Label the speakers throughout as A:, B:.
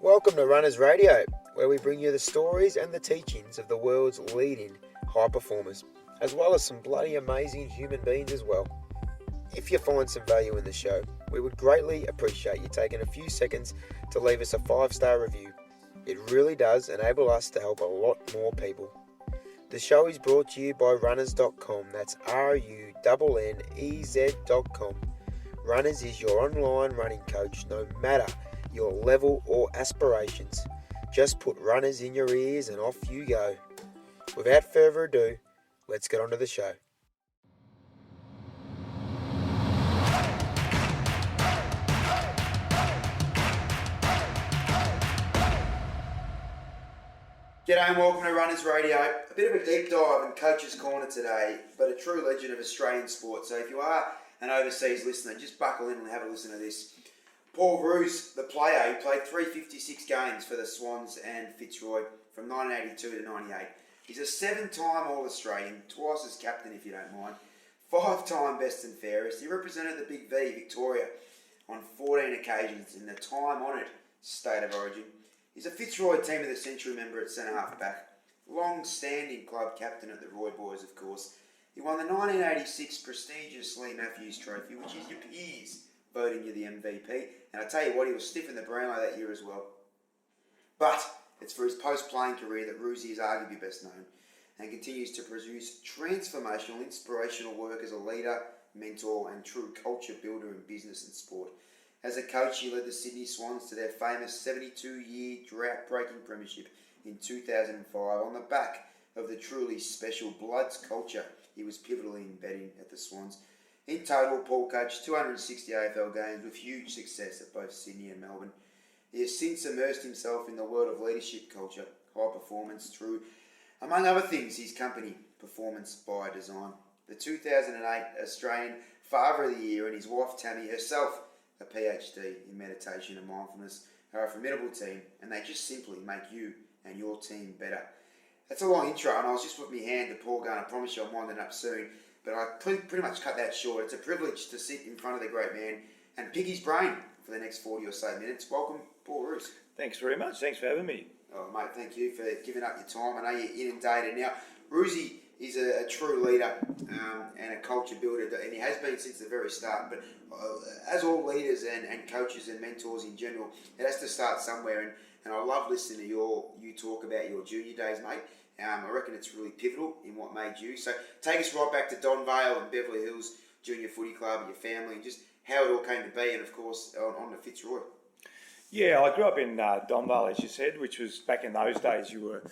A: Welcome to Runners Radio, where we bring you the stories and the teachings of the world's leading high performers, as well as some bloody amazing human beings as well. If you find some value in the show, we would greatly appreciate you taking a few seconds to leave us a 5-star review. It really does enable us to help a lot more people. The show is brought to you by runners.com. That's runnez.com. Runners is your online running coach, no matter your level or aspirations. Just put Runners in your ears and off you go. Without further ado, let's get on to the show. G'day and welcome to Runners Radio. A bit of a deep dive in Coach's Corner today, but a true legend of Australian sport. So if you are an overseas listener, just buckle in and have a listen to this. Paul Roos, the player, who played 356 games for the Swans and Fitzroy from 1982 to 98. He's a 7-time All-Australian, twice as captain if you don't mind, 5-time best and fairest. He represented the Big V, Victoria, on 14 occasions in the time-honoured State of Origin. He's a Fitzroy Team of the Century member at centre-half back, long-standing club captain at the Roy Boys, of course. He won the 1986 prestigious Leigh Matthews Trophy, which is your peers voting you the MVP. And I tell you what, he was stiff in the Brownlow that year as well. But it's for his post-playing career that Roosy is arguably best known and continues to produce transformational, inspirational work as a leader, mentor and true culture builder in business and sport. As a coach, he led the Sydney Swans to their famous 72-year drought-breaking Premiership in 2005 on the back of the truly special Bloods culture he was pivotally embedding at the Swans. In total, Paul coached 260 AFL games with huge success at both Sydney and Melbourne. He has since immersed himself in the world of leadership culture, high performance through, among other things, his company, Performance by Design. The 2008 Australian Father of the Year and his wife Tammy, herself a PhD in meditation and mindfulness, are a formidable team, and they just simply make you and your team better. That's a long intro, and I was just putting my hand to Paul going, I promise you I'm winding up soon. But I pretty much cut that short. It's a privilege to sit in front of the great man and pick his brain for the next 40 or so minutes. Welcome, Paul Roos.
B: Thanks very much. Thanks for having me.
A: Oh, mate, thank you for giving up your time. I know you're inundated. Now, Roosy is a true leader and a culture builder, and he has been since the very start. But as all leaders and coaches and mentors in general, it has to start somewhere. And I love listening to you talk about your junior days, mate. I reckon it's really pivotal in what made you. So take us right back to Don Vale and Beverly Hills Junior Footy Club and your family and just how it all came to be and, of course, on to Fitzroy.
B: Yeah, I grew up in Don Vale, as you said, which was back in those days you were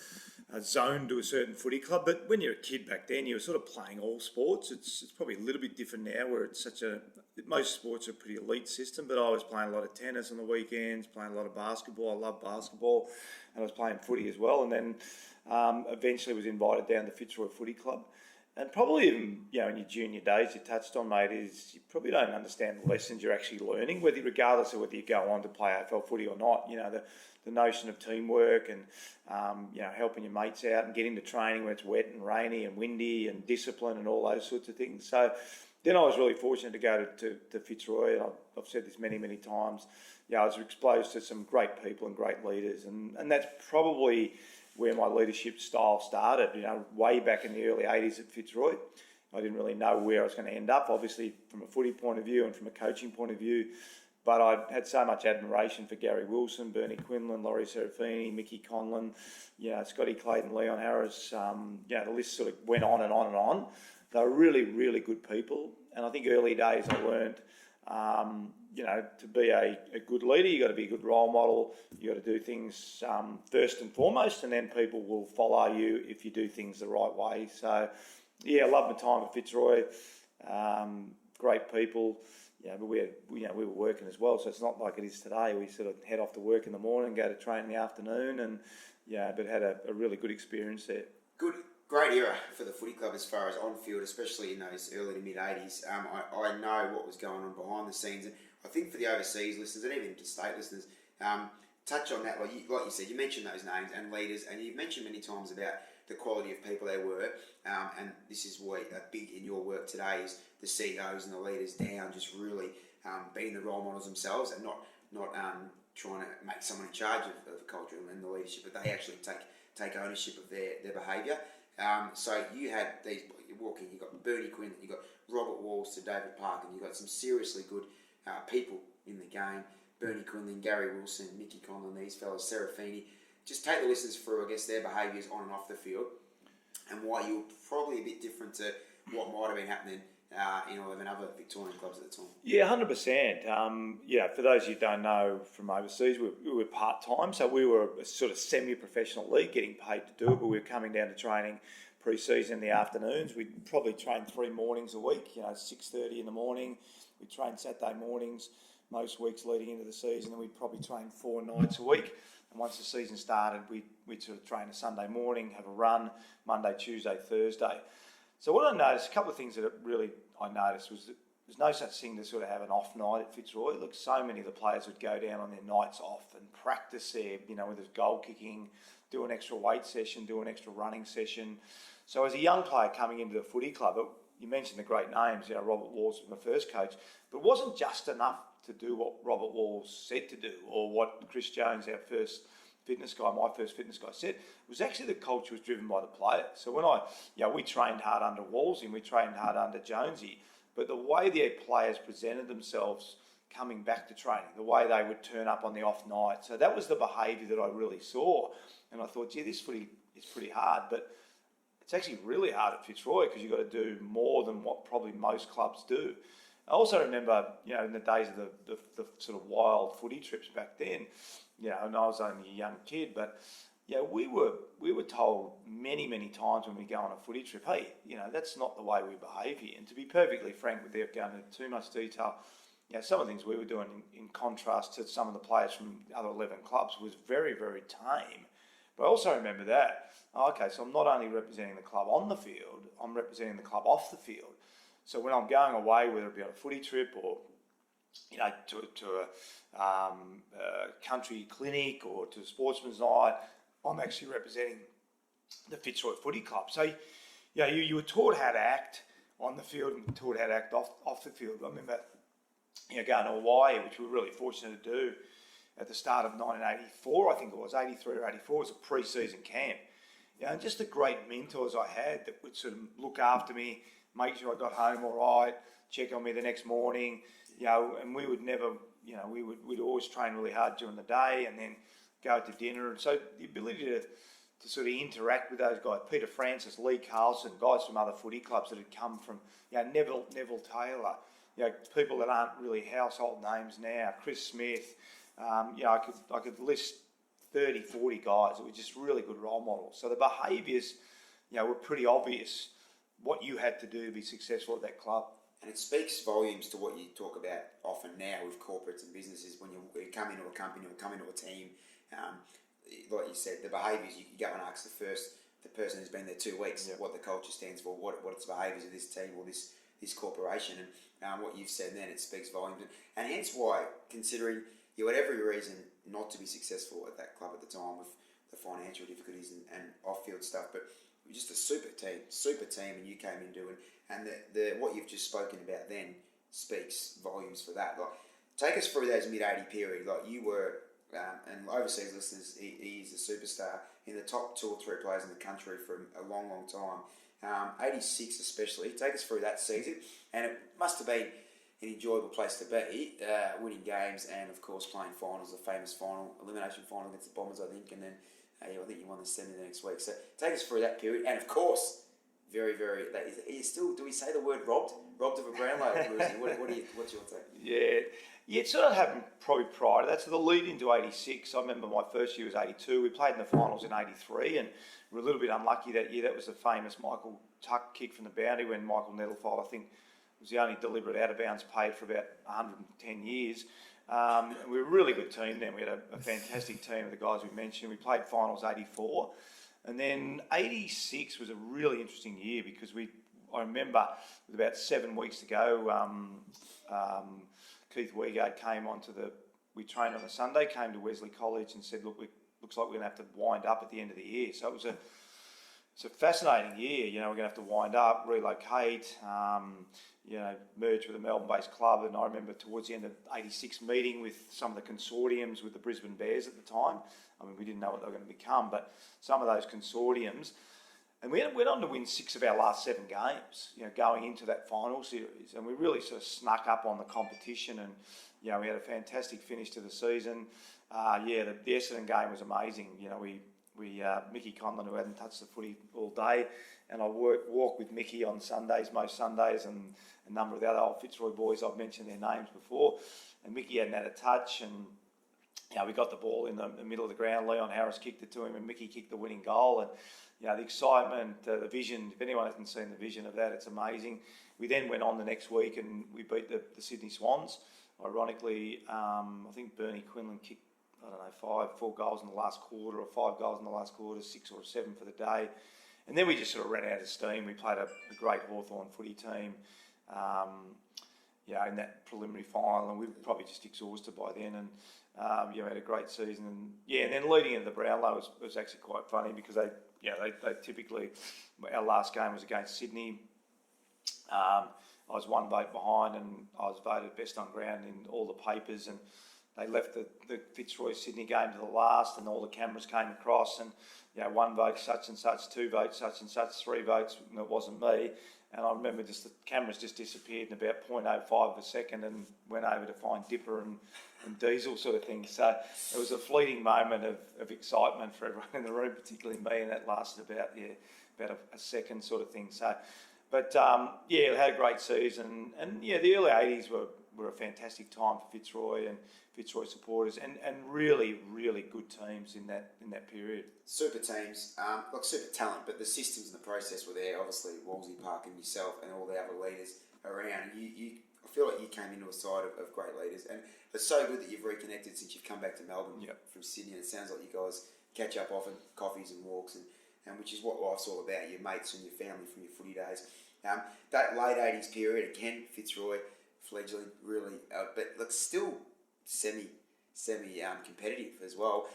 B: zoned to a certain footy club. But when you're a kid back then, you were sort of playing all sports. It's probably a little bit different now where it's most sports are a pretty elite system, but I was playing a lot of tennis on the weekends, playing a lot of basketball. I love basketball, and I was playing footy as well. And then eventually was invited down to Fitzroy Footy Club. And probably even, in your junior days, you touched on, mate, is you probably don't understand the lessons you're actually learning, regardless of whether you go on to play AFL footy or not. The notion of teamwork and, helping your mates out and getting to training when it's wet and rainy and windy and discipline and all those sorts of things. So then I was really fortunate to go to Fitzroy, and I've said this many, many times. I was exposed to some great people and great leaders, and that's probably where my leadership style started, way back in the early 80s at Fitzroy. I didn't really know where I was going to end up, obviously from a footy point of view and from a coaching point of view, but I had so much admiration for Gary Wilson, Bernie Quinlan, Laurie Serafini, Mickey Conlon, Scotty Clayton, Leon Harris, the list sort of went on and on and on. They were really, really good people, and I think early days I learned to be a good leader, you got to be a good role model. You got to do things first and foremost, and then people will follow you if you do things the right way. So, I love my time at Fitzroy. Great people, but we were working as well, so it's not like it is today. We sort of head off to work in the morning, go to train in the afternoon, and but had a really good experience there.
A: Great era for the footy club as far as on-field, especially in those early to mid-80s. I know what was going on behind the scenes, and I think for the overseas listeners and even to state listeners, touch on that. Like you said, you mentioned those names and leaders, and you've mentioned many times about the quality of people they were, and this is why big in your work today is the CEOs and the leaders down, just really being the role models themselves and not trying to make someone in charge of the culture and the leadership, but they actually take ownership of their behaviour. So you had these, you walk in, you've got Bernie Quinn, you've got Robert Walls to David Park, and you've got some seriously good people in the game. Bernie Quinlan, Gary Wilson, Mickey Conlon, these fellas, Serafini. Just take the listeners through, I guess, their behaviours on and off the field, and why you were probably a bit different to what might have been happening in 11 other Victorian clubs at the time.
B: Yeah, 100%. For those who don't know from overseas, we were part-time, so we were a sort of semi-professional league, getting paid to do it, but we were coming down to training pre-season in the afternoons. We'd probably train 3 mornings a week, 6:30 in the morning. We'd train Saturday mornings most weeks leading into the season, and we'd probably train 4 nights a week. And once the season started, we'd sort of train a Sunday morning, have a run, Monday, Tuesday, Thursday. So what I noticed, a couple of things that I noticed was that there's no such thing to sort of have an off night at Fitzroy. Look, so many of the players would go down on their nights off and practice there, whether it's goal kicking, do an extra weight session, do an extra running session. So as a young player coming into the footy club, you mentioned the great names, Robert Walls was my first coach, but it wasn't just enough to do what Robert Walls said to do or what Chris Jones, our first fitness guy, my first fitness guy, said. It was actually the culture was driven by the players. So when we trained hard under Walsey and we trained hard under Jonesy, but the way the players presented themselves coming back to training, the way they would turn up on the off night. So that was the behaviour that I really saw. And I thought, this footy is pretty hard, but it's actually really hard at Fitzroy because you've got to do more than what probably most clubs do. I also remember, in the days of the sort of wild footy trips back then, and I was only a young kid, but we were told many, many times when we go on a footy trip, hey, that's not the way we behave here. And to be perfectly frank, without going into too much detail, some of the things we were doing in contrast to some of the players from the other 11 clubs was very, very tame. But I also remember that, so I'm not only representing the club on the field, I'm representing the club off the field. So when I'm going away, whether it be on a footy trip or to a country clinic or to a sportsman's night, I'm actually representing the Fitzroy Footy Club. So you were taught how to act on the field and taught how to act off the field. I remember going to Hawaii, which we were really fortunate to do at the start of 1984, I think it was, 83 or 84, it was a pre-season camp. And just the great mentors I had that would sort of look after me, make sure I got home all right, check on me the next morning, and we would never, we'd always train really hard during the day and then go to dinner. And so the ability to sort of interact with those guys, Peter Francis, Lee Carlson, guys from other footy clubs that had come from, Neville Taylor, people that aren't really household names now, Chris Smith, I could list 30, 40 guys that were just really good role models. So the behaviours, were pretty obvious what you had to do to be successful at that club.
A: And it speaks volumes to what you talk about often now with corporates and businesses when you come into a company or come into a team. Like you said, the behaviours, you go and ask the person who's been there 2 weeks, what the culture stands for, what its behaviours of this team or this corporation. And what you've said then, it speaks volumes. And hence why, considering you had every reason not to be successful at that club at the time with the financial difficulties and off-field stuff, but just a super team, and you came into and the what you've just spoken about then speaks volumes for that. Like, take us through those mid-80 period. Like you were, and overseas listeners, he is a superstar in the top 2 or 3 players in the country for a long, long time. 86 especially. Take us through that season, and it must have been an enjoyable place to be, winning games and of course playing finals, the famous elimination final against the Bombers, I think, and then I think you won the semi the next week. So take us through that period, and of course, very, very. Are you still? Do we say the word robbed of a Brownlow? What's your take?
B: Yeah, it sort of happened probably prior to that. So the lead into 86, I remember my first year was 82. We played in the finals in 83, and we were a little bit unlucky that year. That was the famous Michael Tuck kick from the boundary when Michael Nettlefold, I think, was the only deliberate out of bounds paid for about 110 years. We were a really good team then. We had a fantastic team of the guys we mentioned. We played finals 84. And then 86 was a really interesting year because I remember with about 7 weeks to go, Keith Weigard came we trained on a Sunday, came to Wesley College and said, look, looks like we're going to have to wind up at the end of the year. So it's a fascinating year. We're going to have to wind up, relocate, merged with a Melbourne-based club. And I remember towards the end of '86 meeting with some of the consortiums with the Brisbane Bears at the time. I mean, we didn't know what they were going to become, but some of those consortiums. And we went on to win 6 of our last 7 games, going into that final series. And we really sort of snuck up on the competition, and, we had a fantastic finish to the season. The Essendon game was amazing. Mickey Conlon, who hadn't touched the footy all day, and I walk with Mickey on Sundays, most Sundays, and a number of the other old Fitzroy boys, I've mentioned their names before. And Mickey hadn't had a touch, and we got the ball in the middle of the ground. Leon Harris kicked it to him, and Mickey kicked the winning goal. And the excitement, the vision, if anyone hasn't seen the vision of that, it's amazing. We then went on the next week and we beat the Sydney Swans. Ironically, I think Bernie Quinlan kicked, 4 goals in the last quarter, or 5 goals in the last quarter, 6 or 7 for the day. And then we just sort of ran out of steam. We played a great Hawthorn footy team, in that preliminary final, and we were probably just exhausted by then. And had a great season. And then leading into the Brownlow was actually quite funny, because they typically, our last game was against Sydney. I was 1 vote behind, and I was voted best on ground in all the papers, and they left the Fitzroy Sydney game to the last, and all the cameras came across, and 1 vote such and such, 2 votes such and such, 3 votes, and it wasn't me. And I remember just the cameras just disappeared in about 0.05 of a second, and went over to find Dipper and Diesel sort of thing. So it was a fleeting moment of excitement for everyone in the room, particularly me, and that lasted about a second sort of thing. So, but had a great season, and the early '80s were a fantastic time for Fitzroy and Fitzroy supporters, and really, really good teams in that period.
A: Super teams, super talent, but the systems and the process were there. Obviously, Wolsey, Park, and yourself, and all the other leaders around. I feel like you came into a side of great leaders, and it's so good that you've reconnected since you've come back to Melbourne from Sydney. And it sounds like you guys catch up often, coffees and walks, and which is what life's all about. Your mates and your family from your footy days. That late '80s period, again, Fitzroy, fledgling, really, but still semi competitive as well.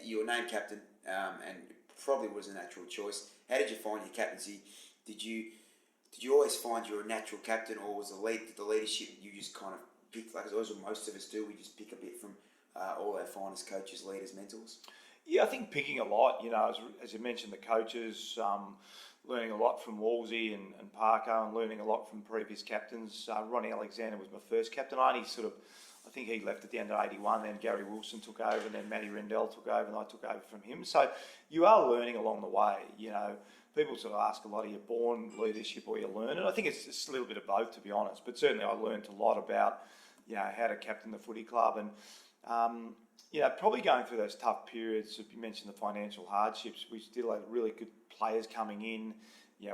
A: You were named captain, and probably was a natural choice. How did you find your captaincy? Did you always find you were a natural captain, or was the leadership you just kind of picked, like as most of us do, we just pick a bit from all our finest coaches, leaders, mentors?
B: Yeah, I think picking a lot, as you mentioned, the coaches, learning a lot from Wolsey and Parker, and learning a lot from previous captains. Ronnie Alexander was my first captain. I think he left at the end of '81, then Gary Wilson took over, and then Matty Rendell took over, and I took over from him. So you are learning along the way, People sort of ask a lot, are you born leadership or you learn? And I think it's just a little bit of both, to be honest. But certainly I learned a lot about, how to captain the footy club. And, probably going through those tough periods. You mentioned the financial hardships. We still had really good players coming in.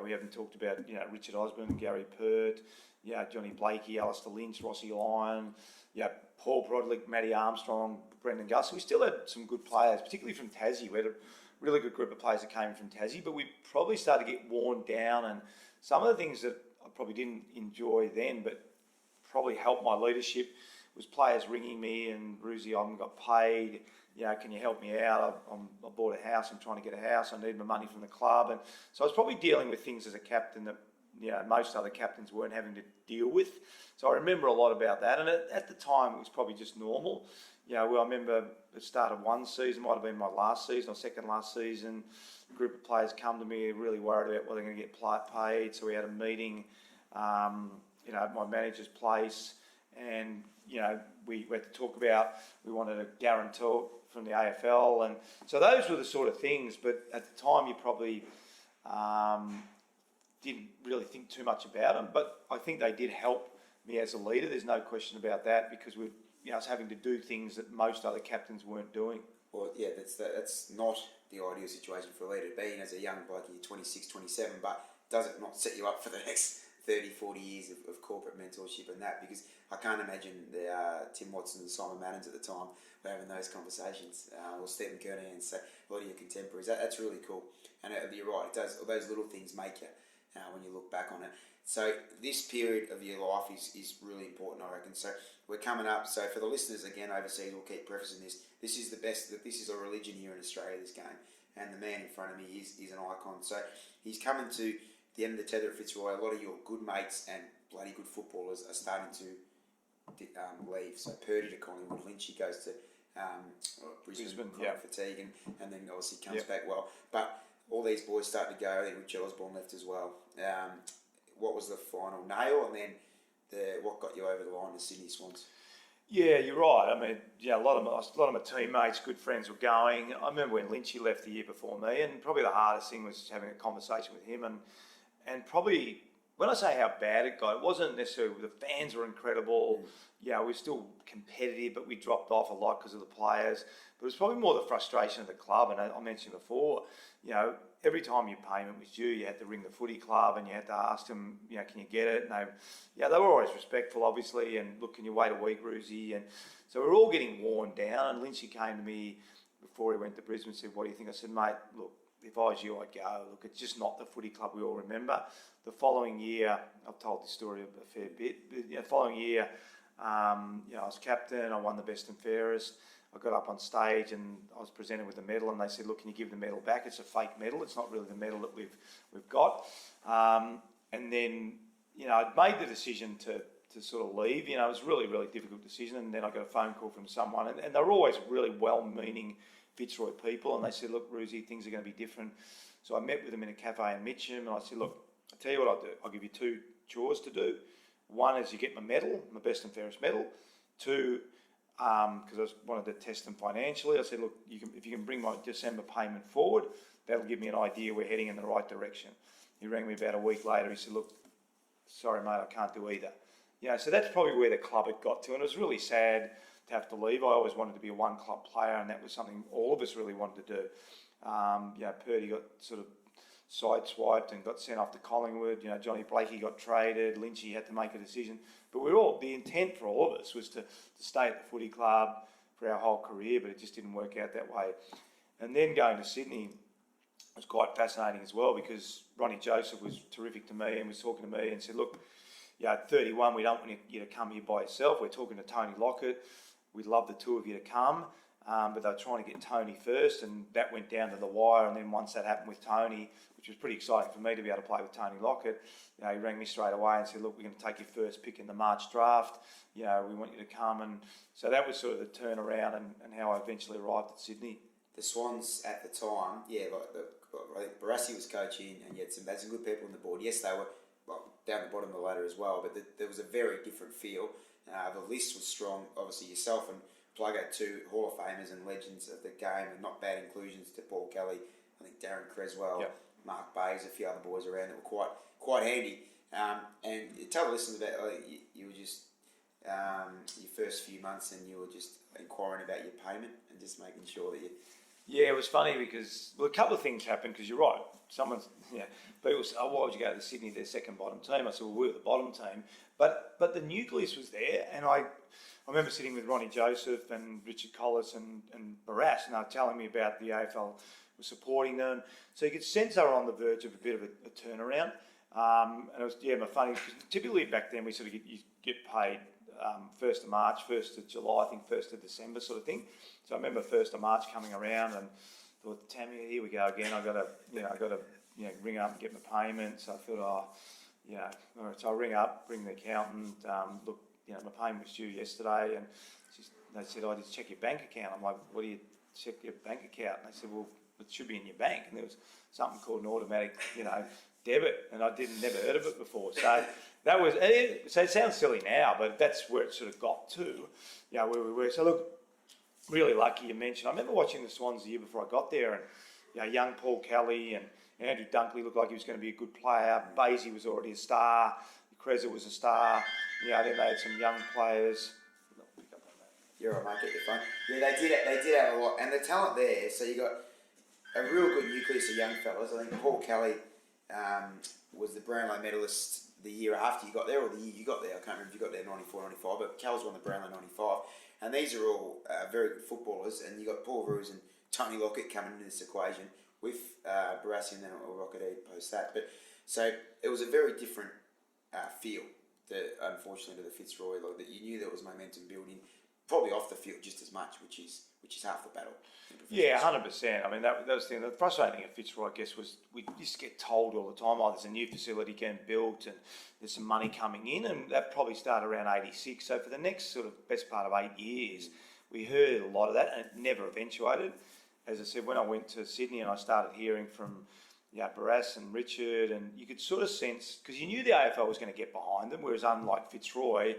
B: We haven't talked about, Richard Osborne, Gary Pert, Johnny Blakey, Alistair Lynch, Rossi Lyon, Paul Broderick, Matty Armstrong, Brendan Gus. We still had some good players, particularly from Tassie. We had a really good group of players that came from Tassie, but we probably started to get worn down, and some of the things that I probably didn't enjoy then, but probably helped my leadership, was players ringing me and, Roosie, I haven't got paid, can you help me out? I bought a house, I'm trying to get a house, I need my money from the club. And so I was probably dealing with things as a captain that most other captains weren't having to deal with. So I remember a lot about that, and at the time it was probably just normal. I remember the start of one season, might have been my last season or second last season, a group of players come to me really worried about whether they're going to get paid. So we had a meeting, at my manager's place, and, we had to talk about, we wanted a guarantor from the AFL, and so those were the sort of things. But at the time you probably didn't really think too much about them, but I think they did help me as a leader. There's no question about that, because I was having to do things that most other captains weren't doing.
A: Well, that's not the ideal situation for a leader to be in as a young bloke. You're 26, 27, but does it not set you up for the next 30, 40 years of corporate mentorship and that? Because I can't imagine Tim Watson and Simon Mannins at the time were having those conversations, or Stephen Kernahan, and so a lot of your contemporaries. That's really cool. And you're right, it does. All those little things make you when you look back on it. So this period of your life is really important, I reckon. So we're coming up. So for the listeners, again, overseas, we'll keep prefacing this. This is the best. This is a religion here in Australia, this game. And the man in front of me is an icon. So he's coming to the end of the tether at Fitzroy. A lot of your good mates and bloody good footballers are starting to leave. So Purdy to Collingwood, Lynchy goes to Brisbane fatigue, and then obviously comes back well. But all these boys start to go. I think Richard Osborne left as well. What was the final nail, and then what got you over the line, the Sydney Swans?
B: Yeah, you're right. I mean, a lot of my teammates, good friends were going. I remember when Lynchy left the year before me, and probably the hardest thing was having a conversation with him. And probably when I say how bad it got, it wasn't necessarily the fans were incredible. Yeah, we were still competitive, but we dropped off a lot because of the players. But it was probably more the frustration of the club. And I mentioned before, every time your payment was due, you had to ring the footy club and you had to ask them, can you get it? And they were always respectful, obviously, and look, can you wait a week, Roosy? And so we're all getting worn down. And Lynchy came to me before he went to Brisbane and said, what do you think? I said, mate, look, if I was you, I'd go. Look, it's just not the footy club we all remember. The following year, I've told this story a fair bit, but the following year, I was captain, I won the best and fairest. I got up on stage and I was presented with a medal, and they said, look, can you give the medal back? It's a fake medal. It's not really the medal that we've got. And then, I'd made the decision to sort of leave. It was a really, really difficult decision. And then I got a phone call from someone, and they were always really well-meaning Fitzroy people. And they said, look, Roosy, things are going to be different. So I met with them in a cafe in Mitcham, and I said, look, I'll tell you what I'll do. I'll give you 2 chores to do. One is you get my medal, my best and fairest medal. 2, because I wanted to test them financially, I said, look, if you can bring my December payment forward, that'll give me an idea we're heading in the right direction. He rang me about a week later. He said, look, sorry, mate, I can't do either. So that's probably where the club had got to, and it was really sad to have to leave. I always wanted to be a one-club player, and that was something all of us really wanted to do. Purdy got sort of sideswiped and got sent off to Collingwood. Johnny Blakey got traded. Lynchy had to make a decision. But the intent for all of us was to stay at the footy club for our whole career, but it just didn't work out that way. And then going to Sydney was quite fascinating as well, because Ronnie Joseph was terrific to me and was talking to me and said, look, at 31, we don't want you to come here by yourself. We're talking to Tony Lockett. We'd love the 2 of you to come. But they were trying to get Tony first, and that went down to the wire. And then once that happened with Tony, which was pretty exciting for me to be able to play with Tony Lockett, he rang me straight away and said, look, we're going to take your first pick in the March draft. We want you to come. And so that was sort of the turnaround and how I eventually arrived at Sydney.
A: The Swans at the time, I think Barassi was coaching, and you had some good people on the board. Yes, they were down the bottom of the ladder as well, but there was a very different feel. The list was strong. Obviously, yourself and Pluggo, 2 Hall of Famers and legends of the game, and not bad inclusions to Paul Kelly, I think Darren Creswell, Mark Bayes, a few other boys around that were quite handy. And tell the listeners about you were just your first few months, and you were just inquiring about your payment and just making sure that you.
B: Yeah, it was funny because a couple of things happened, because you're right. People say, why would you go to Sydney, their second bottom team? I said, well, we were the bottom team. But the nucleus was there, and I remember sitting with Ronnie Joseph and Richard Collis and Barras, and they were telling me about the AFL was supporting them. So you could sense they were on the verge of a bit of a turnaround. And it was, funny, because typically back then we sort of get paid 1st of March, 1st of July, I think 1st of December sort of thing. So I remember 1st of March coming around and thought, Tammy, here we go again. I got to ring up and get my payment. So I thought, all right. So I ring up, bring the accountant. Look, my payment was due yesterday, and they said, just check your bank account. I'm like, what do you check your bank account? And they said, well, it should be in your bank. And there was something called an automatic, debit, and I never heard of it before. So that was, so it sounds silly now, but that's where it sort of got to, where we were. So look, really lucky you mentioned. I remember watching the Swans the year before I got there, and young Paul Kelly and Andrew Dunkley looked like he was going to be a good player. Basie was already a star. Kreza was a star. Then they had some young players.
A: You're right, mate. Get your phone. Yeah, they did have a lot, and the talent there. So you got a real good nucleus of young fellas. I think Paul Kelly was the Brownlow medalist the year after you got there, or the year you got there. I can't remember if you got there 94, 95, but Kel's won the Brownlow 95. And these are all very good footballers, and you got Paul Roos and Tony Lockett coming into this equation with Barassi and then Rockett post that. But so it was a very different feel, unfortunately, to the Fitzroy. That you knew there was momentum building. probably off the field just as much, which is half the battle.
B: Yeah, 100%. I mean, that was the thing. The frustrating thing at Fitzroy, I guess, was we used to get told all the time, oh, there's a new facility getting built and there's some money coming in, and that probably started around 86. So for the next sort of best part of 8 years, we heard a lot of that, and it never eventuated. As I said, when I went to Sydney and I started hearing from Barras and Richard, and you could sort of sense, because you knew the AFL was going to get behind them, whereas unlike Fitzroy,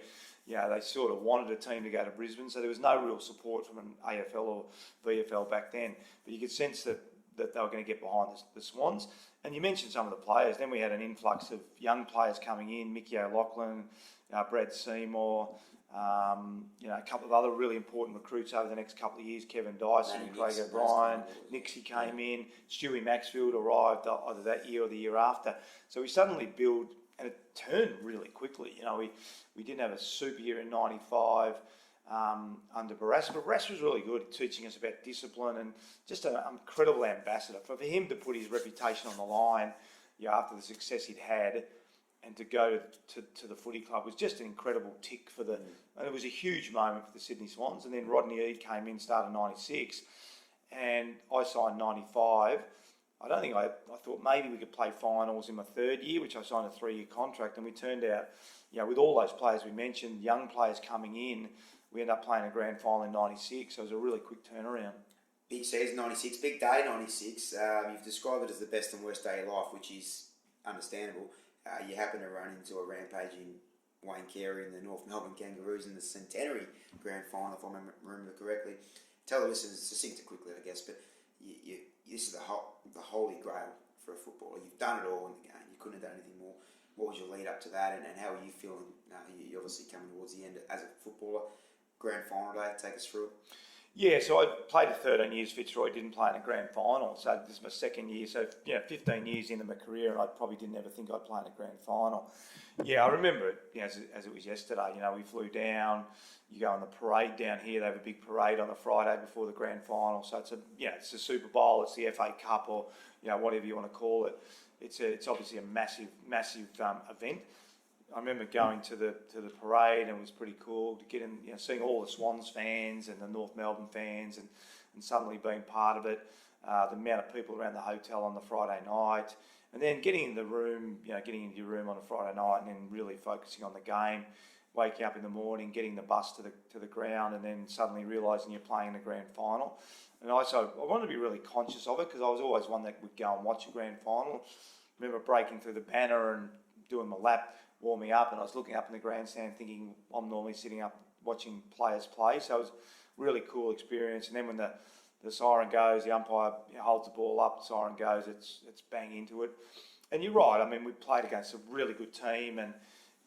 B: they sort of wanted a team to go to Brisbane, so there was no real support from an AFL or VFL back then. But you could sense that they were going to get behind the Swans. And you mentioned some of the players. Then we had an influx of young players coming in, Mickey O'Loughlin, Brad Seymour, a couple of other really important recruits over the next couple of years, Kevin Dyson, Craig O'Brien, Nixie came in, Stewie Maxfield arrived either that year or the year after. So we suddenly built, and it turned really quickly. We didn't have a super year in 95 under Barras, but Barras was really good at teaching us about discipline and just an incredible ambassador. For him to put his reputation on the line after the success he'd had and to go to the footy club was just an incredible tick for the... And it was a huge moment for the Sydney Swans. And then Rodney Eade came in, started 96, and I signed 95. I thought maybe we could play finals in my third year, which I signed a 3-year contract, and we turned out, with all those players we mentioned, young players coming in, we ended up playing a grand final in 96, so it was a really quick turnaround.
A: Big season 96, big day 96. You've described it as the best and worst day of life, which is understandable. You happen to run into a rampaging Wayne Carey and the North Melbourne Kangaroos in the Centenary Grand Final, if I remember correctly. Tell the listeners, succinct it quickly, I guess, but this is the holy grail for a footballer. You've done it all in the game. You couldn't have done anything more. What was your lead up to that, and how are you feeling? You're obviously coming towards the end as a footballer. Grand Final day, take us through it.
B: Yeah, so I played for 13 years. Fitzroy didn't play in a grand final, so this is my second year. So 15 years into my career, and I probably didn't ever think I'd play in a grand final. Yeah, I remember it as it was yesterday. We flew down. You go on the parade down here. They have a big parade on the Friday before the grand final. So it's a Super Bowl. It's the FA Cup, or whatever you want to call it. It's obviously a massive event. I remember going to the parade, and it was pretty cool to get in, seeing all the Swans fans and the North Melbourne fans, and suddenly being part of it. The amount of people around the hotel on the Friday night, and then getting in the room, getting into your room on a Friday night, and then really focusing on the game. Waking up in the morning, getting the bus to the ground, and then suddenly realising you're playing in the grand final. And I wanted to be really conscious of it, because I was always one that would go and watch a grand final. I remember breaking through the banner and doing my lap, warming up, and I was looking up in the grandstand thinking I'm normally sitting up watching players play. So it was a really cool experience. And then when the siren goes, the umpire holds the ball up, the siren goes, it's bang into it. And you're right, I mean, we played against a really good team, and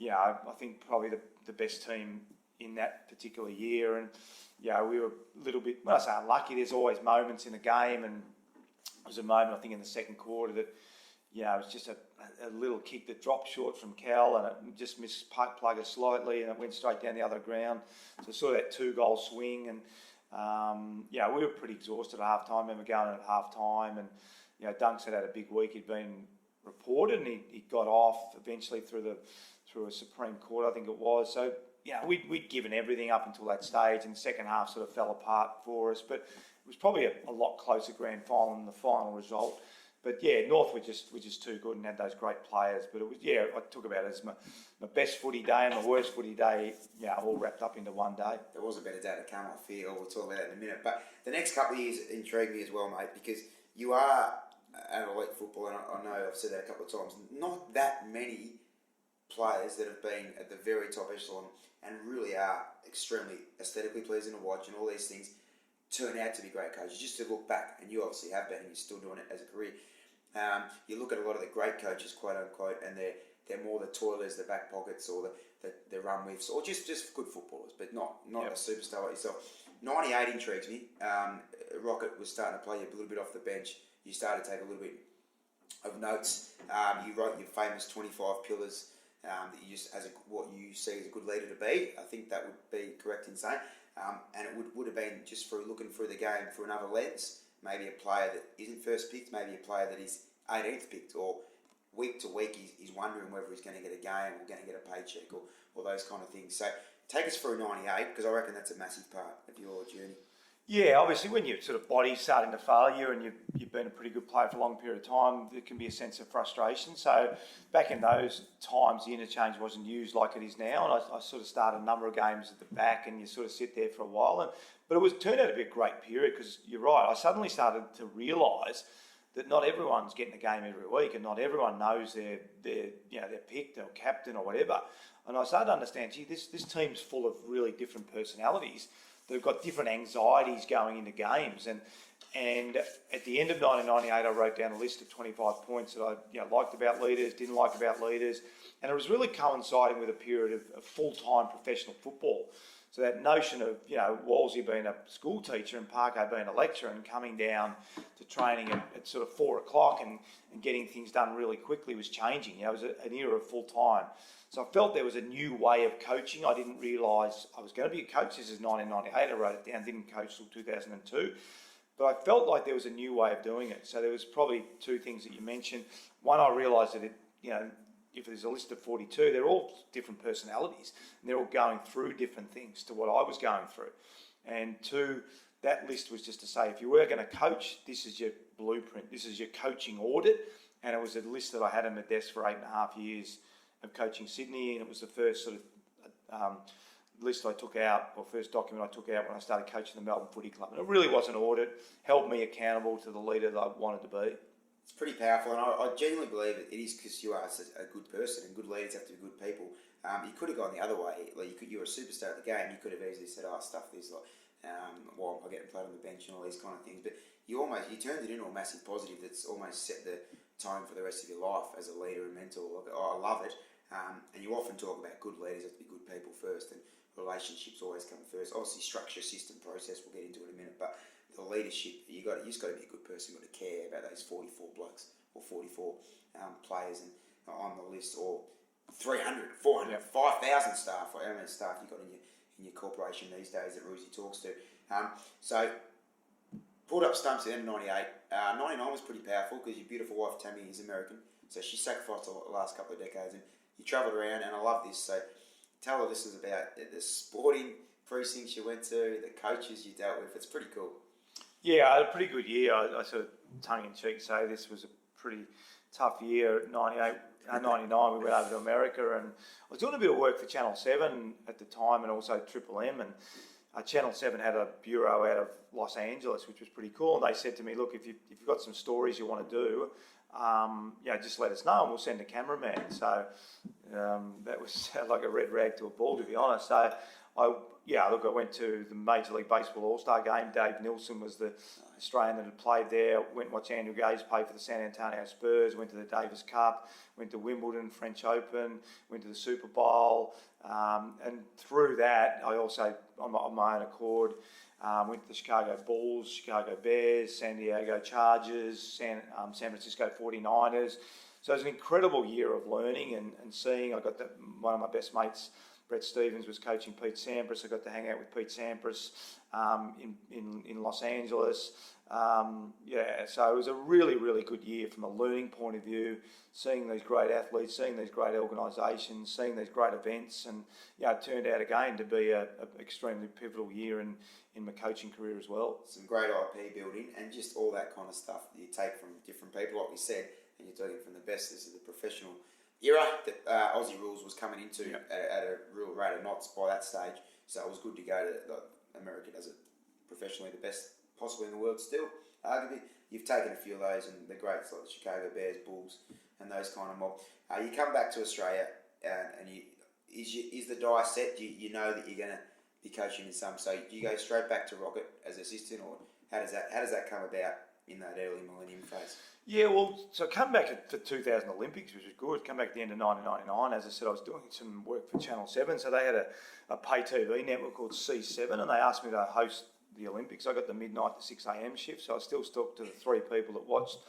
B: I think probably the best team in that particular year. And we were a little bit, when I say unlucky, there's always moments in a game, and there was a moment I think in the second quarter that it was just a little kick that dropped short from Cal, and it just missed plugger slightly, and it went straight down the other ground. So sort of that 2-goal swing, and we were pretty exhausted at half time. I remember going in at half time, and Dunks had a big week. He'd been reported, and he got off eventually through a Supreme Court, I think it was. So we'd given everything up until that stage, and the second half sort of fell apart for us. But it was probably a lot closer grand final than the final result. But North were just too good and had those great players. But it was I talk about it as my best footy day and my worst footy day, all wrapped up into one day.
A: There was a better day to come, I feel. We'll talk about that in a minute. But the next couple of years intrigued me as well, mate, because you are an elite footballer, and I know I've said that a couple of times. Not that many players that have been at the very top echelon and really are extremely aesthetically pleasing to watch, and all these things turn out to be great coaches. Just to look back, and you obviously have been, and you're still doing it as a career. You look at a lot of the great coaches, quote unquote, and they're more the toilers, the back pockets, or the run whiffs, or just good footballers, but not a superstar like yourself. 98 intrigues me. Rocket was starting to play you a little bit off the bench. You started to take a little bit of notes. You wrote your famous 25 pillars that you just what you see as a good leader to be. I think that would be correct in saying. And it would have been just through looking through the game through another lens. Maybe a player that isn't first picked, maybe a player that is 18th picked, or week to week he's wondering whether he's going to get a game or going to get a paycheck or those kind of things. So take us through 98, because I reckon that's a massive part of your journey.
B: Yeah, obviously when your sort of body's starting to fail you and you've been a pretty good player for a long period of time, there can be a sense of frustration. So back in those times, the interchange wasn't used like it is now, and I sort of started a number of games at the back, and you sort of sit there for a while. But it turned out to be a great period, because you're right, I suddenly started to realise that not everyone's getting a game every week, and not everyone knows their pick, their captain or whatever. And I started to understand, gee, this team's full of really different personalities. They've got different anxieties going into games, and at the end of 1998, I wrote down a list of 25 points that I liked about leaders, didn't like about leaders, and it was really coinciding with a period of full-time professional football. So that notion of Wolsey being a school teacher and Parko being a lecturer and coming down to training at sort of 4 o'clock and getting things done really quickly was changing. It was an era of full-time. So I felt there was a new way of coaching. I didn't realise I was going to be a coach. This is 1998. I wrote it down. Didn't coach till 2002. But I felt like there was a new way of doing it. So there was probably two things that you mentioned. One, I realised that if there's a list of 42, they're all different personalities, and they're all going through different things to what I was going through. And two, that list was just to say, if you were going to coach, this is your blueprint, this is your coaching audit. And it was a list that I had on my desk for 8.5 years of coaching Sydney, and it was the first sort of list I took out, or first document I took out when I started coaching the Melbourne Footy Club. And it really was an audit, held me accountable to the leader that I wanted to be.
A: It's pretty powerful, and I genuinely believe it is because you are a good person, and good leaders have to be good people. You could have gone the other way. Like you were a superstar at the game. You could have easily said, stuff this, like, why am I getting played on the bench and all these kind of things. But you turned it into a massive positive that's almost set the tone for the rest of your life as a leader and mentor. Like, I love it. And you often talk about good leaders have to be good people first, and relationships always come first. Obviously, structure, system, process, we'll get into in a minute, but the leadership, you just got to be a good person. You've got to care about those 44 blokes or 44 players and on the list, or 300, 400, 5,000 staff, or how many staff you got in your corporation these days that Roosy talks to. So pulled up stumps at the end of 98. 99 was pretty powerful because your beautiful wife Tammy is American, so she sacrificed the last couple of decades, and you travelled around, and I love this. So tell the listeners about the sporting precincts you went to, the coaches you dealt with. It's pretty cool.
B: Yeah, I had a pretty good year. I sort of tongue-in-cheek say this was a pretty tough year. 99, we went over to America, and I was doing a bit of work for Channel 7 at the time, and also Triple M, and Channel 7 had a bureau out of Los Angeles, which was pretty cool, and they said to me, look, if you've got some stories you want to do, just let us know and we'll send a cameraman. So that was like a red rag to a bull, to be honest. So I went to the Major League Baseball All-Star game. Dave Nilsson was the Australian that had played there. Went and watched Andrew Gaze play for the San Antonio Spurs. Went to the Davis Cup. Went to Wimbledon, French Open. Went to the Super Bowl. And through that, I also, on my own accord, went to the Chicago Bulls, Chicago Bears, San Diego Chargers, San Francisco 49ers. So it was an incredible year of learning and seeing. I got one of my best mates, Brett Stevens, was coaching Pete Sampras. I got to hang out with Pete Sampras in Los Angeles. So it was a really, really good year from a learning point of view, seeing these great athletes, seeing these great organisations, seeing these great events, and it turned out again to be an extremely pivotal year in my coaching career as well.
A: Some great IP building and just all that kind of stuff that you take from different people, like we said, and you're taking from the best. This is the professional era that Aussie Rules was coming into at a real rate of knots by that stage. So it was good to go to America does it professionally the best possibly in the world still. Arguably, you've taken a few of those and the greats like the Chicago Bears, Bulls, and those kind of mob. You come back to Australia and is the die set? You know that you're going to be coaching in some. So do you go straight back to Rocket as assistant, or how does that come about in that early millennium phase?
B: Yeah, well, so I come back at the 2000 Olympics, which was good. Come back at the end of 1999. As I said, I was doing some work for Channel 7, so they had a pay TV network called C7, and they asked me to host the Olympics. I got the midnight to 6 a.m. shift, so I still stuck to the three people that watched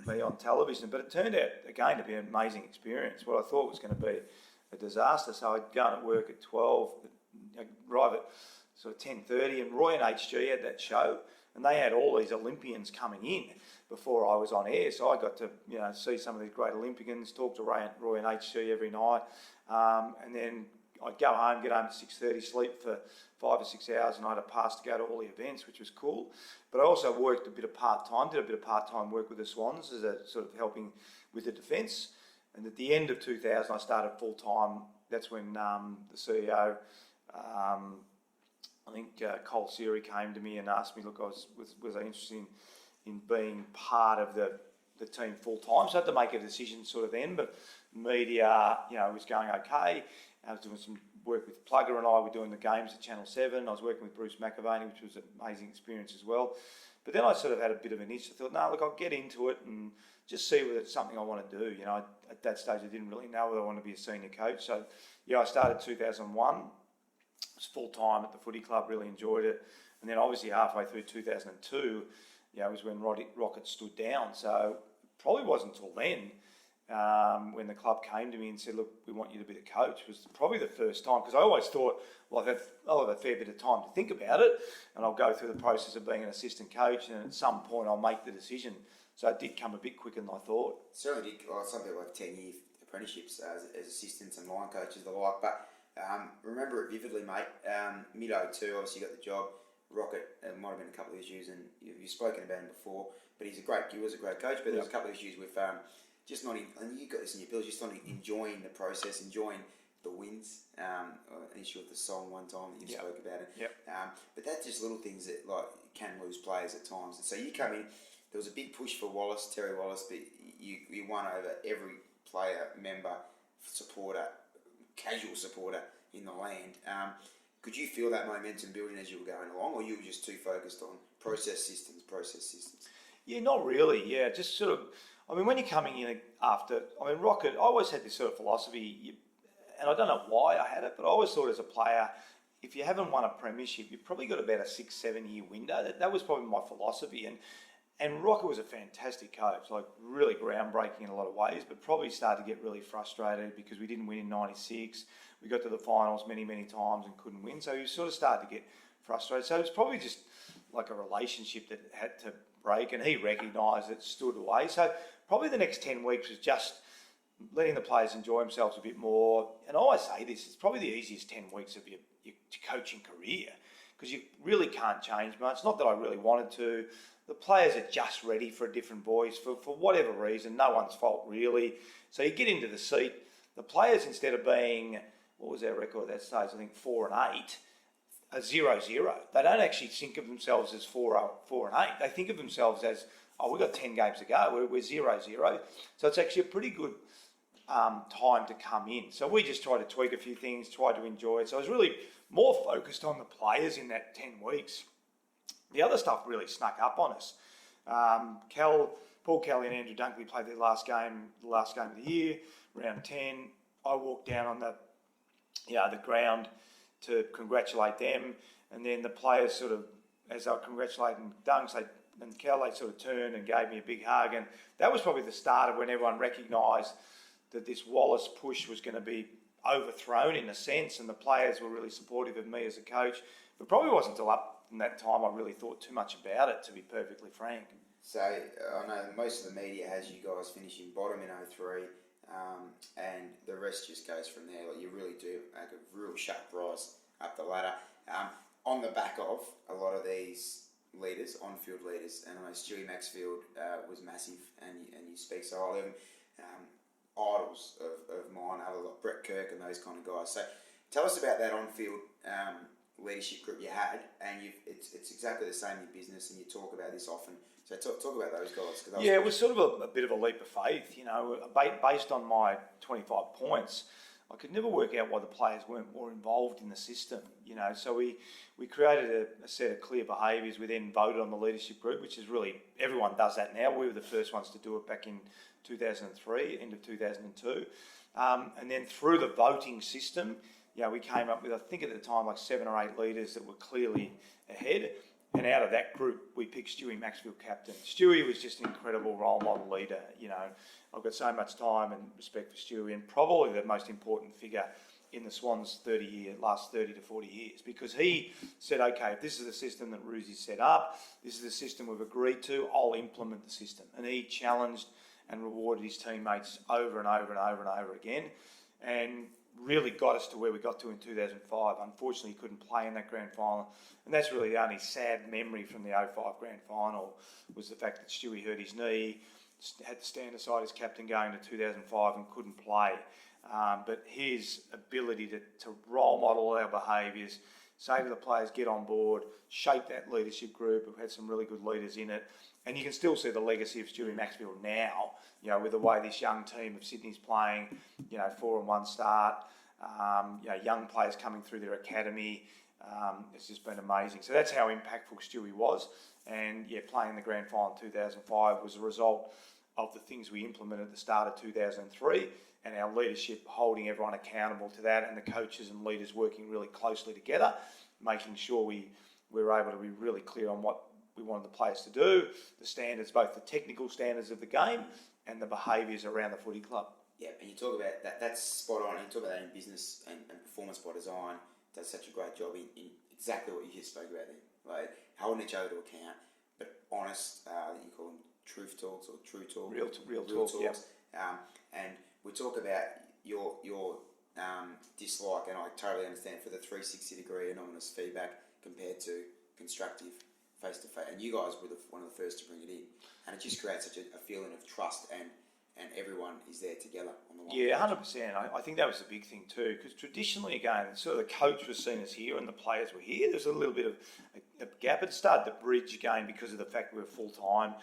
B: me on television. But it turned out, again, to be an amazing experience. What I thought was going to be a disaster. So I'd go at work at 12, arrive at sort of 10:30, and Roy and HG had that show, and they had all these Olympians coming in before I was on air. So I got to see some of these great Olympians, talk to Roy and HG every night, and then I'd go home, get home at 6:30, sleep for 5 or 6 hours, and I had a pass to go to all the events, which was cool. But I also worked a bit of part-time, did a bit of part-time work with the Swans as a sort of helping with the defence. And at the end of 2000, I started full-time. That's when the CEO, I think Cole Seary, came to me and asked me, look, was I interested in being part of the team full-time? So I had to make a decision sort of then, but media, was going okay. I was doing some work with Plugger and I were doing the games at Channel 7. I was working with Bruce McAvaney, which was an amazing experience as well. But then I sort of had a bit of an itch. I thought, no, look, I'll get into it and just see whether it's something I want to do. At that stage, I didn't really know whether I wanted to be a senior coach. So, I started 2001. It was full-time at the footy club, really enjoyed it. And then obviously halfway through 2002, was when Rocket stood down. So probably wasn't until then when the club came to me and said, look, we want you to be the coach, was probably the first time, because I always thought, well, I'll have a fair bit of time to think about it, and I'll go through the process of being an assistant coach, and at some point I'll make the decision. So it did come a bit quicker than I thought.
A: Certainly did. Some people have 10-year apprenticeships as assistants and line coaches, the like, but remember it vividly, mate. Mid-02, obviously you got the job. Rocket, might have been a couple of issues, and you've spoken about him before, but he was a great coach, but there was a couple of issues with just not, and you got this in your pills, just not enjoying the process, enjoying the wins. An issue with the song one time that you spoke about it.
B: Yep.
A: But that's just little things that can lose players at times. And so you come in, there was a big push for Terry Wallace, but you won over every player, member, supporter, casual supporter in the land. Could you feel that momentum building as you were going along, or you were just too focused on process systems?
B: Yeah, not really. Yeah, just sort of, when you're coming in after, Rocket, I always had this sort of philosophy, and I don't know why I had it, but I always thought as a player, if you haven't won a premiership, you've probably got about a 6-7 year window. That was probably my philosophy. And Rocket was a fantastic coach, really groundbreaking in a lot of ways, but probably started to get really frustrated because we didn't win in 96. We got to the finals many, many times and couldn't win. So he sort of started to get frustrated. So it was probably just like a relationship that had to break, and he recognised it, stood away. So probably the next 10 weeks was just letting the players enjoy themselves a bit more. And I always say this, it's probably the easiest 10 weeks of your coaching career, because you really can't change much. Not that I really wanted to. The players are just ready for a different voice for whatever reason. No one's fault, really. So you get into the seat. The players, instead of being, what was our record at that stage? I think 4-8, are 0-0. They don't actually think of themselves as 4-8. They think of themselves as, we've got 10 games to go. We're 0-0. So it's actually a pretty good time to come in. So we just tried to tweak a few things, tried to enjoy it. So I was really more focused on the players in that 10 weeks. The other stuff really snuck up on us. Paul Kelly and Andrew Dunkley played their last game of the year, round 10. I walked down on the ground to congratulate them, and then the players sort of, as they were congratulating Dunks and Kel, they sort of turned and gave me a big hug, and that was probably the start of when everyone recognised that this Wallace push was going to be overthrown in a sense, and the players were really supportive of me as a coach. But probably wasn't until up in that time I really thought too much about it, to be perfectly frank.
A: So I know most of the media has you guys finishing bottom in 03, and the rest just goes from there. You really do make a real sharp rise up the ladder. On the back of a lot of these leaders, on-field leaders, and I know Stewie Maxfield was massive, and you speak so highly of him. Idols of mine, other like Brett Kirk and those kind of guys. So tell us about that on-field leadership group you had, and it's exactly the same in your business, and you talk about this often. So talk about those guys.
B: It was sort of a bit of a leap of faith, based on my 25 points. I could never work out why the players weren't more involved in the system, So we created a set of clear behaviours. We then voted on the leadership group, which is really, everyone does that now. We were the first ones to do it back in 2003, end of 2002. And then through the voting system, we came up with, I think at the time, like 7 or 8 leaders that were clearly ahead. And out of that group, we picked Stewie Maxfield captain. Stewie was just an incredible role model leader. I've got so much time and respect for Stewie, and probably the most important figure in the Swans' last 30 to 40 years, because he said, okay, if this is the system that Roosy set up, this is the system we've agreed to, I'll implement the system. And he challenged and rewarded his teammates over and over and over and over again. And really got us to where we got to in 2005. Unfortunately, he couldn't play in that grand final. And that's really the only sad memory from the 05 grand final, was the fact that Stewie hurt his knee, had to stand aside as captain going to 2005 and couldn't play. But his ability to role model our behaviours, say to the players, get on board, shape that leadership group. We've had some really good leaders in it. And you can still see the legacy of Stewie Maxfield now, with the way this young team of Sydney's playing, 4-1 start, young players coming through their academy. It's just been amazing. So that's how impactful Stewie was. And playing the grand final in 2005 was a result of the things we implemented at the start of 2003, and our leadership holding everyone accountable to that, and the coaches and leaders working really closely together, making sure we were able to be really clear on what we wanted the players to do, the standards, both the technical standards of the game and the behaviours around the footy club.
A: Yeah, and you talk about that, that's spot on. And you talk about that in business and performance by design, does such a great job in exactly what you just spoke about there. Like holding each other to account, but honest, you call them truth talks or true talk.
B: Real talks. Yep.
A: And we talk about your dislike, and I totally understand, for the 360-degree anonymous feedback compared to constructive face-to-face. And you guys were one of the first to bring it in. And it just creates such a feeling of trust, and everyone is there together on the line.
B: Yeah, 100%. I think that was the big thing too, because traditionally, again, sort of the coach was seen as here and the players were here. There's a little bit of a gap. It started to bridge again because of the fact we were full-time,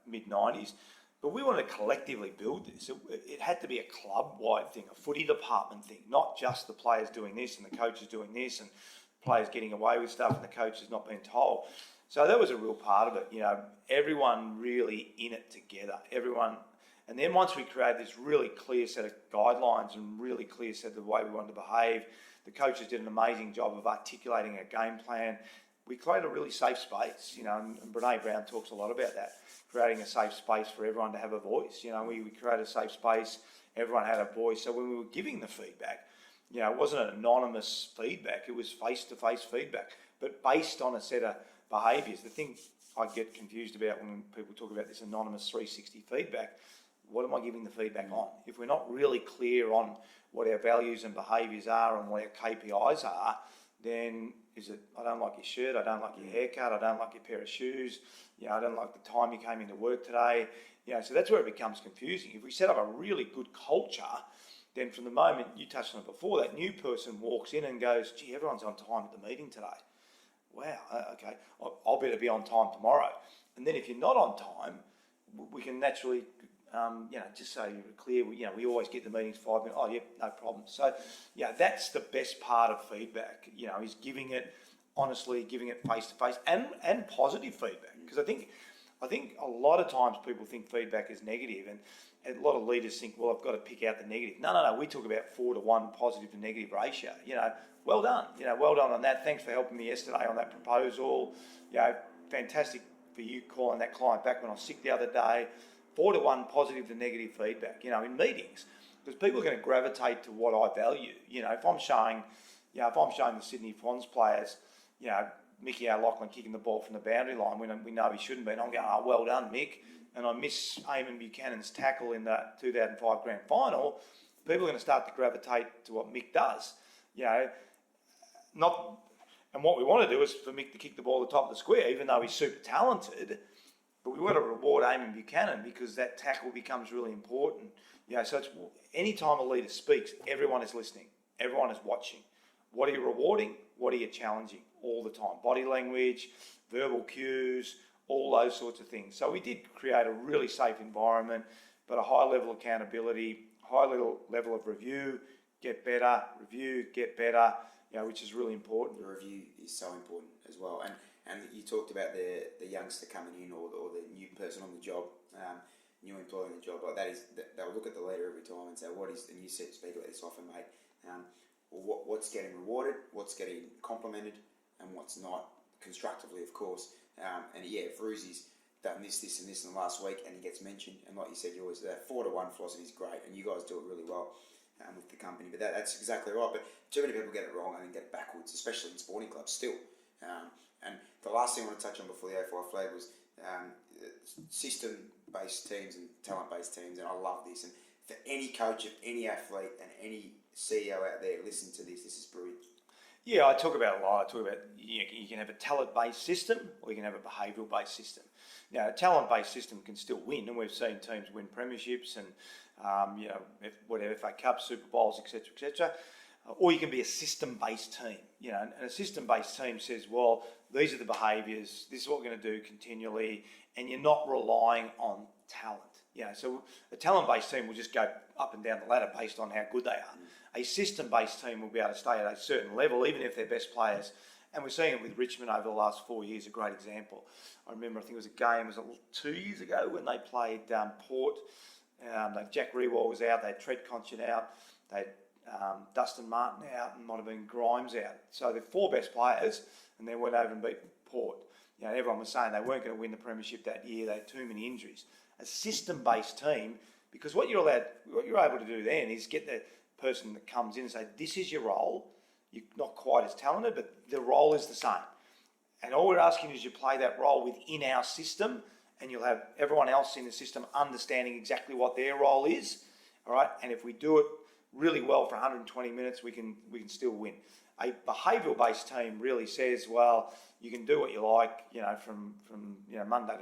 B: mid-90s. But we wanted to collectively build this. It had to be a club-wide thing, a footy department thing, not just the players doing this and the coaches doing this and players getting away with stuff and the coaches not being told. So that was a real part of it, everyone really in it together, everyone. And then once we created this really clear set of guidelines and really clear set of the way we wanted to behave, the coaches did an amazing job of articulating a game plan. We created a really safe space, and Brene Brown talks a lot about that, creating a safe space for everyone to have a voice. We created a safe space, everyone had a voice. So when we were giving the feedback, it wasn't an anonymous feedback, it was face-to-face feedback, but based on a set of behaviours. The thing I get confused about when people talk about this anonymous 360 feedback, what am I giving the feedback on? If we're not really clear on what our values and behaviours are and what our KPIs are, then is it, I don't like your shirt, I don't like your haircut, I don't like your pair of shoes, I don't like the time you came into work today. So that's where it becomes confusing. If we set up a really good culture, then from the moment, you touched on it before, that new person walks in and goes, gee, everyone's on time at the meeting today. Wow, okay, I'll better be on time tomorrow. And then if you're not on time, we can naturally, just so you're clear, we always get the meetings 5 minutes. Oh, yeah, no problem. So, that's the best part of feedback, is giving it honestly, giving it face-to-face and positive feedback. Because I think a lot of times people think feedback is negative, and a lot of leaders think, well, I've got to pick out the negative. No, we talk about 4-to-1 positive to negative ratio. Well done. Well done on that. Thanks for helping me yesterday on that proposal. Fantastic for you calling that client back when I was sick the other day. 4-to-1 positive to negative feedback, in meetings, because people are going to gravitate to what I value. If I'm showing the Sydney Swans players, Mickey O'Loughlin kicking the ball from the boundary line when we know he shouldn't be, and I'm going, oh, well done, Mick, and I miss Eamon Buchanan's tackle in the 2005 grand final, people are going to start to gravitate to what Mick does. And what we want to do is for Mick to kick the ball at the top of the square, even though he's super talented. But we want to reward Eamon Buchanan because that tackle becomes really important. So it's any time a leader speaks, everyone is listening, everyone is watching. What are you rewarding? What are you challenging? All the time. Body language, verbal cues, all those sorts of things. So we did create a really safe environment, but a high level of accountability, high level of review, get better, review, get better, which is really important.
A: The review is so important as well. And you talked about the youngster coming in or the new person on the job, new employee on the job. Like that is, they'll look at the leader every time and say, what is, and you speak about this often, mate, what's getting rewarded, what's getting complimented, and what's not, constructively, of course. If Roosy's done this, and this in the last week, and he gets mentioned, and like you said, you always, that 4-to-1 philosophy is great, and you guys do it really well with the company. But that's exactly right. But too many people get it wrong and then get it backwards, especially in sporting clubs still. And the last thing I want to touch on before the 05 flag was system-based teams and talent-based teams, and I love this. And for any coach of any athlete and any CEO out there listen to this. This is brilliant.
B: Yeah, I talk about it a lot. I talk about you can have a talent-based system or you can have a behavioural-based system. Now, a talent-based system can still win, and we've seen teams win premierships and whatever, FA Cups, Super Bowls, etc., etc. Or you can be a system-based team. And a system-based team says, well, these are the behaviours. This is what we're going to do continually, and you're not relying on talent. So a talent-based team will just go up and down the ladder based on how good they are. A system-based team will be able to stay at a certain level, even if they're best players. And we're seeing it with Richmond over the last 4 years, a great example. I remember, I think it was a game, it was 2 years ago when they played Port. Jack Rewall was out, they had Tread Conchin out, they had Dustin Martin out, and might have been Grimes out. So the 4 best players, and they went over and beat Port. Everyone was saying they weren't going to win the premiership that year, they had too many injuries. A system-based team, because what you're able to do then is get the person that comes in and say, this is your role. You're not quite as talented, but the role is the same. And all we're asking is you play that role within our system, and you'll have everyone else in the system understanding exactly what their role is. All right, and if we do it really well for 120 minutes, we can still win. A behavioural-based team really says, well, you can do what you like, from Monday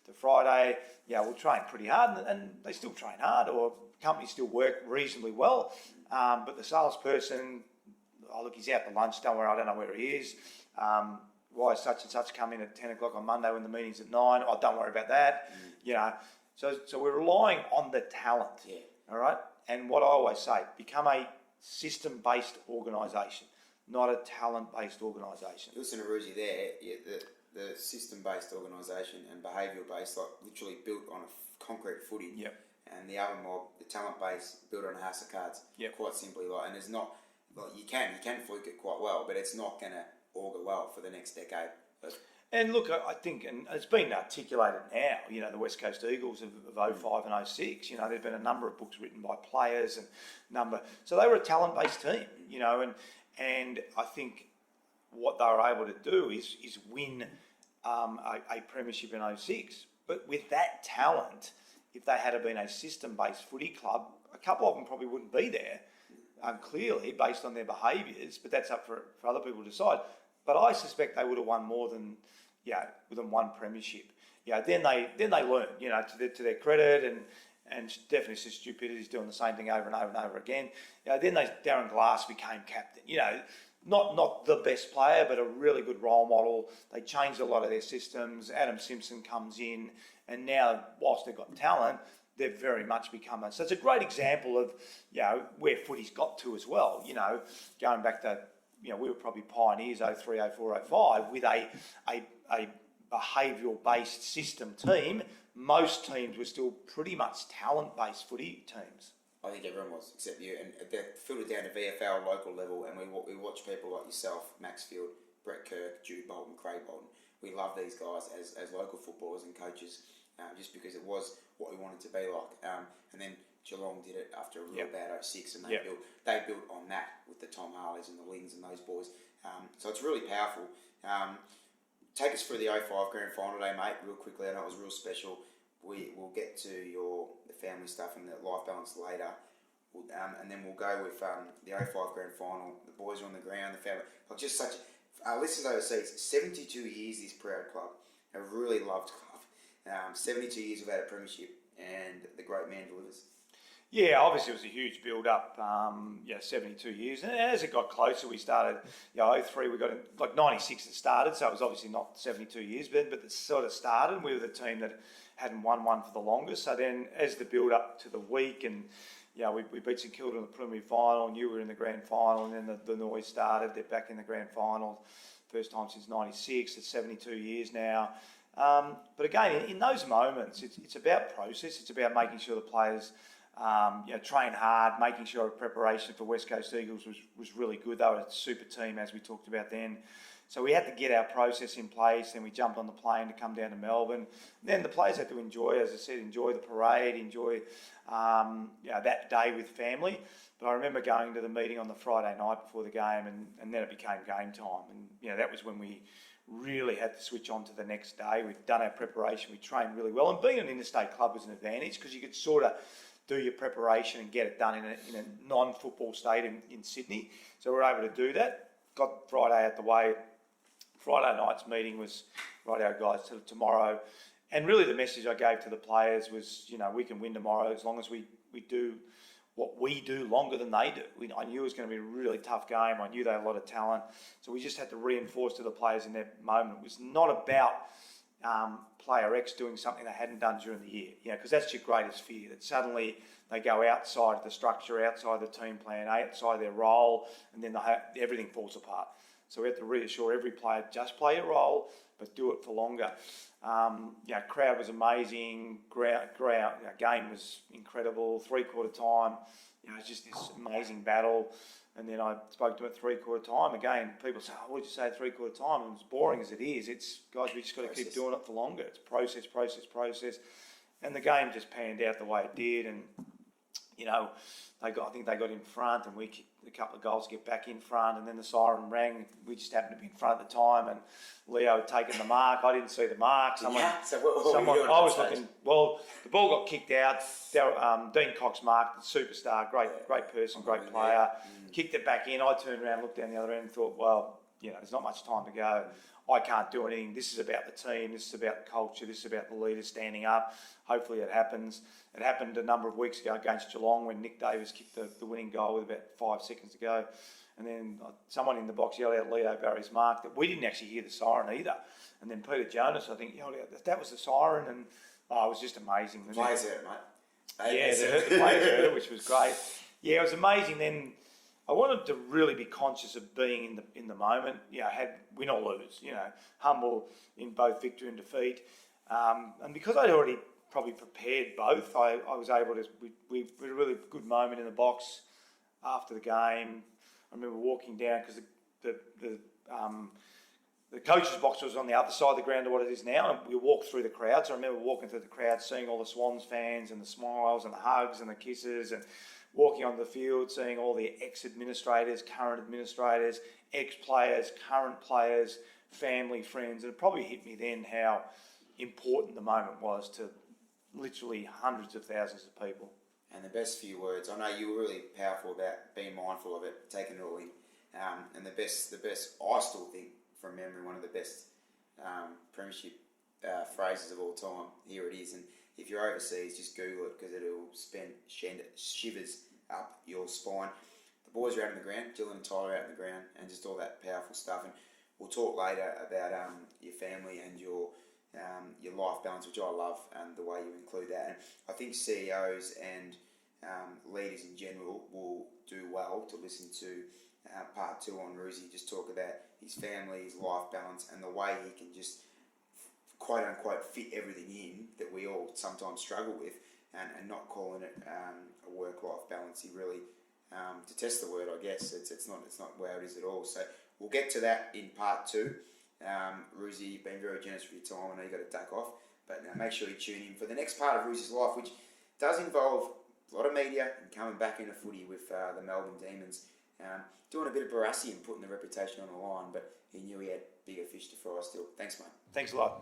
B: to Friday. We'll train pretty hard, and they still train hard, or companies still work reasonably well. But the salesperson, look, he's out to lunch, don't worry, I don't know where he is. Why is such and such come in at 10 o'clock on Monday when the meeting's at 9? Oh, don't worry about that. So we're relying on the talent.
A: Yeah.
B: All right? And what I always say, become a system-based organisation, not a talent-based organisation.
A: Listen to Ruzi there, the system-based organisation and behavioural-based, like literally built on a concrete footing.
B: Yep.
A: And the other mob, the talent-based, built on a house of cards.
B: Yep.
A: Quite simply, and there's not, you can fluke it quite well, but it's not going to augur well for the next decade.
B: And look, I think, and it's been articulated now, the West Coast Eagles of 05 and 06, there've been a number of books written by players so they were a talent-based team, and I think what they were able to do is win a premiership in 06. But with that talent, if they had been a system-based footy club, a couple of them probably wouldn't be there, clearly, based on their behaviours, but that's up for other people to decide. But I suspect they would have won more than one premiership. Then they learn, to their credit, and definitely stupidity is doing the same thing over and over and over again. Then Darren Glass became captain. Not the best player, but a really good role model. They changed a lot of their systems. Adam Simpson comes in, and now, whilst they've got talent, they've very much become so it's a great example of where footy's got to as well. Going back to we were probably pioneers 03, 04, 05 with a behavioural-based system team. Most teams were still pretty much talent-based footy teams.
A: I think everyone was, except you. And they filtered down to VFL local level, and we watch people like yourself, Max Field, Brett Kirk, Jude Bolton, Craig Bolton. We love these guys as local footballers and coaches, just because it was what we wanted to be like. And then Geelong did it after a real bad 06, and they built on that with the Tom Harleys and the Lings and those boys. So it's really powerful. Take us through the 05 grand final day, mate, real quickly. I know it was real special. We'll get to the family stuff and the life balance later. And then we'll go with the 05 grand final. The boys are on the ground, the family. Just such listeners overseas, 72 years this proud club. A really loved club. 72 years we've had a premiership, and the great man delivers.
B: Yeah, obviously it was a huge build-up, 72 years. And as it got closer, we started, 03, we got in, 96 it started, so it was obviously not 72 years, but it sort of started. We were the team that hadn't won one for the longest. So then as the build-up to the week, and we beat St Kilda in the preliminary final, and you were in the grand final, and then the noise started. They're back in the grand final, first time since 96. It's 72 years now. But again, in those moments, it's about process. It's about making sure the players train hard, making sure preparation for West Coast Eagles was really good. They were a super team, as we talked about then. So we had to get our process in place, and we jumped on the plane to come down to Melbourne. Then the players had to enjoy the parade, enjoy that day with family. But I remember going to the meeting on the Friday night before the game, and then it became game time. And that was when we really had to switch on to the next day. We'd done our preparation, we trained really well. And being an interstate club was an advantage, because you could sort of do your preparation and get it done in a non-football stadium in Sydney. So we're able to do that. Got Friday out the way. Friday night's meeting was, right, guys, till tomorrow. And really the message I gave to the players was, we can win tomorrow as long as we do what we do longer than they do. I knew it was going to be a really tough game. I knew they had a lot of talent. So we just had to reinforce to the players in that moment. It was not about player X doing something they hadn't done during the year, because that's your greatest fear, that suddenly they go outside of the structure, outside the team plan, outside their role, and then everything falls apart. So we have to reassure every player, just play your role, but do it for longer. Crowd was amazing. Game was incredible. 3/4 time, it's just this amazing battle. And then I spoke to him at 3/4 time. Again, people say, "Oh, what did you say at 3/4 time?" And as boring as it is, guys, we just got to keep doing it for longer. It's process. And the game just panned out the way it did. And I think they got in front, and we kicked a couple of goals to get back in front, and then the siren rang. We just happened to be in front at the time, and Leo had taken the mark. I didn't see the mark.
C: So what were you doing
B: I was
C: at that
B: looking. Well, the ball got kicked out. Dean Cox marked, superstar, great person, great player. Kicked it back in. I turned around, looked down the other end, and thought, well, there's not much time to go. I can't do anything. This is about the team. This is about the culture. This is about the leaders standing up. Hopefully it happens. It happened a number of weeks ago against Geelong when Nick Davis kicked the winning goal with about 5 seconds to go. And then someone in the box yelled out Leo Barry's mark. That we didn't actually hear the siren either. And then Peter Jonas, I think, yelled out that was the siren. And it was just amazing.
C: The players heard it, mate.
B: Yeah, the players heard it, which was great. Yeah, it was amazing. Then I wanted to really be conscious of being in the moment. Had win or lose. Humble in both victory and defeat. And because I'd already probably prepared both, I was able to. We had a really good moment in the box after the game. I remember walking down because the coach's box was on the other side of the ground to what it is now, and we walked through the crowd. So I remember walking through the crowd, seeing all the Swans fans and the smiles and the hugs and the kisses, and walking onto the field, seeing all the ex-administrators, current administrators, ex-players, current players, family, friends. And it probably hit me then how important the moment was to literally hundreds of thousands of people.
C: And the best few words, I know you were really powerful about being mindful of it, taking it all in. And the best, I still think from memory, one of the best Premiership phrases of all time. Here it is. And if you're overseas, just Google it because it'll send shivers up your spine. The boys are out on the ground, Dylan and Tyler out on the ground, and just all that powerful stuff. And we'll talk later about your family and your life balance, which I love, and the way you include that. And I think CEOs and leaders in general will do well to listen to part 2 on Roosie, just talk about his family, his life balance, and the way he can just quote unquote fit everything in that we all sometimes struggle with, and not calling it a work-life balance. He really, to test the word, I guess, it's not where it is at all. So we'll get to that in part 2. Roosie, you've been very generous with your time. I know you've got to duck off, but make sure you tune in for the next part of Roosie's life, which does involve a lot of media and coming back into footy with the Melbourne Demons, doing a bit of Barassi and putting the reputation on the line, but he knew he had bigger fish to fry still. Thanks, mate.
B: Thanks a lot.